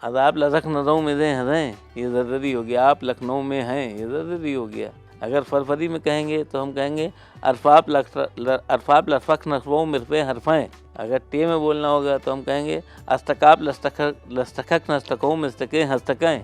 अब आप लखनऊ नज़ों में दे हंसें, ये ज़रज़री हो गया। आप लखनऊ में हैं, ये ज़रज़री हो गया। अगर फरफरी में कहेंगे तो हम कहेंगे अरफाब लफक नस्बों मिरफ़े हरफ़ें। अगर टे में बोलना होगा तो हम कहेंगे अस्तकाब लस्तखक नस्तकों मिस्तकें हस्तकें।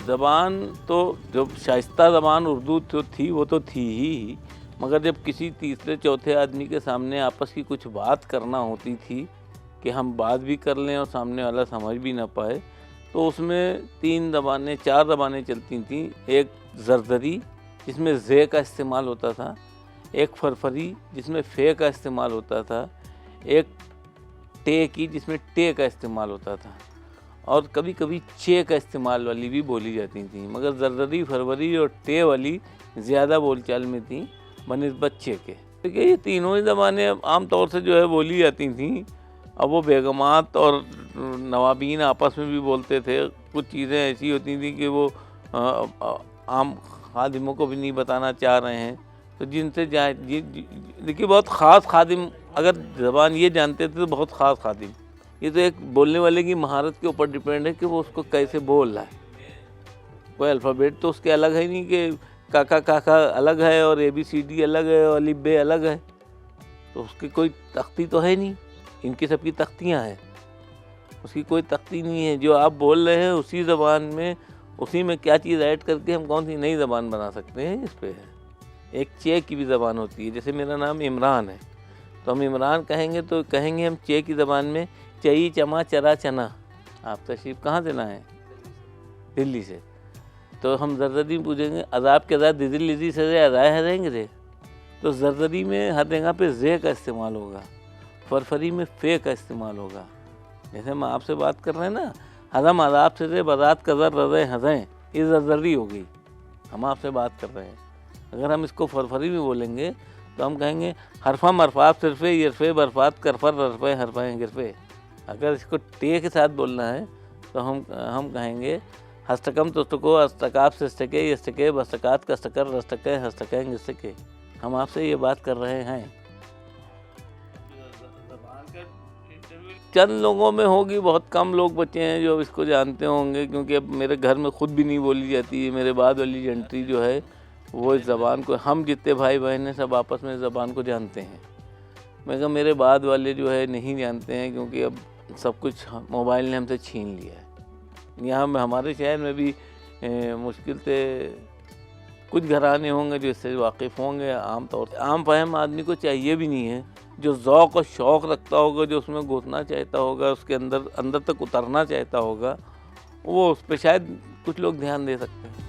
ज़बान तो जो शाइस्ता ज़बान उर्दू तो थी वो तो थी ही, मगर जब किसी तीसरे चौथे आदमी के सामने आपस की कुछ बात करना होती थी कि हम बात भी कर लें और सामने वाला समझ भी ना पाए, तो उसमें 4 ज़बानें चलती थीं। एक ज़रज़री जिसमें ज़े का इस्तेमाल होता था, एक फरफरी जिसमें फ़े का इस्तेमाल होता था, एक टे की जिसमें टे का इस्तेमाल होता था, और कभी कभी चे का इस्तेमाल वाली भी बोली जाती थी। मगर ज़रज़री, फरवरी और टे वाली ज़्यादा बोलचाल में थी बनिस्बत चे के। देखिए ये तीनों ही ज़बानें आम तौर से जो है बोली जाती थीं। अब वो बेगमात और नवाबीन आपस में भी बोलते थे। कुछ चीज़ें ऐसी होती थी कि वो आम खादिमों को भी नहीं बताना चाह रहे हैं, तो जिनसे जाए देखिए बहुत ख़ास खादिम अगर ज़बान ये जानते थे तो बहुत ख़ास खादिम। ये तो एक बोलने वाले की महारत के ऊपर डिपेंड है कि वो उसको कैसे बोल रहा है। कोई अल्फ़ाबेट तो उसके अलग है नहीं कि काका अलग है और ABCD अलग है और अलिफ बे अलग है, तो उसकी कोई तख्ती तो है नहीं। इनकी सबकी तख्तियाँ हैं, उसकी कोई तख्ती नहीं है। जो आप बोल रहे हैं उसी ज़बान में, उसी में क्या चीज़ ऐड करके हम कौन सी नई ज़बान बना सकते हैं, इस पे है। एक चे की भी ज़बान होती है। जैसे मेरा नाम इमरान है, तो हम इमरान कहेंगे तो कहेंगे हम चे की ज़बान में चई चमा चरा चना। आप तशरीफ़ कहाँ से लाए? दिल्ली से। तो हम ज़रज़री में पूछेंगे अज़ाब के अज़ाब दिल्ली से अज़ाए हरेंगे रे। तो ज़रज़री में हर जगह पे ज़े का इस्तेमाल होगा, फरफरी में फ़े का इस्तेमाल होगा। जैसे हम आपसे बात कर रहे हैं ना, हज़म अज़ाब से बज़ात कज़र रज़े हज़ें, ये ज़रज़री हो गई। हम आपसे बात कर रहे हैं। अगर हम इसको फरफरी में बोलेंगे तो हम कहेंगे हरफा मरफाब सिरफ़े यरफ़े बरफ़ात करफ़र ररफ़े हरफ़े गिरफ़े। अगर इसको टे के साथ बोलना है तो हम कहेंगे हस्तकम तुस्तको अस्तकाब सिस्तके यस्तके बस्तकात कस्तकर रस्तके हस्तके गिस्तके। हम आपसे ये बात कर रहे हैं। चंद लोगों में होगी, बहुत कम लोग बचे हैं जो इसको जानते होंगे, क्योंकि अब मेरे घर में खुद भी नहीं बोली जाती है। मेरे बाद वाली जंट्री जो है वो इस ज़बान को, हम जितने भाई बहन हैं सब आपस में इस ज़बान को जानते हैं, मगर मेरे बाद वाले जो है नहीं जानते हैं, क्योंकि अब सब कुछ मोबाइल ने हमसे छीन लिया है। यहाँ हमारे शहर में भी मुश्किल से कुछ घराने होंगे जो इससे वाकिफ़ होंगे। आम तौर से आम फहम आदमी को चाहिए भी नहीं है। जो ज़ौक़ और शौक़ रखता होगा, जो उसमें घुसना चाहता होगा, उसके अंदर तक उतरना चाहता होगा, वो उस पर शायद कुछ लोग ध्यान दे सकते हैं।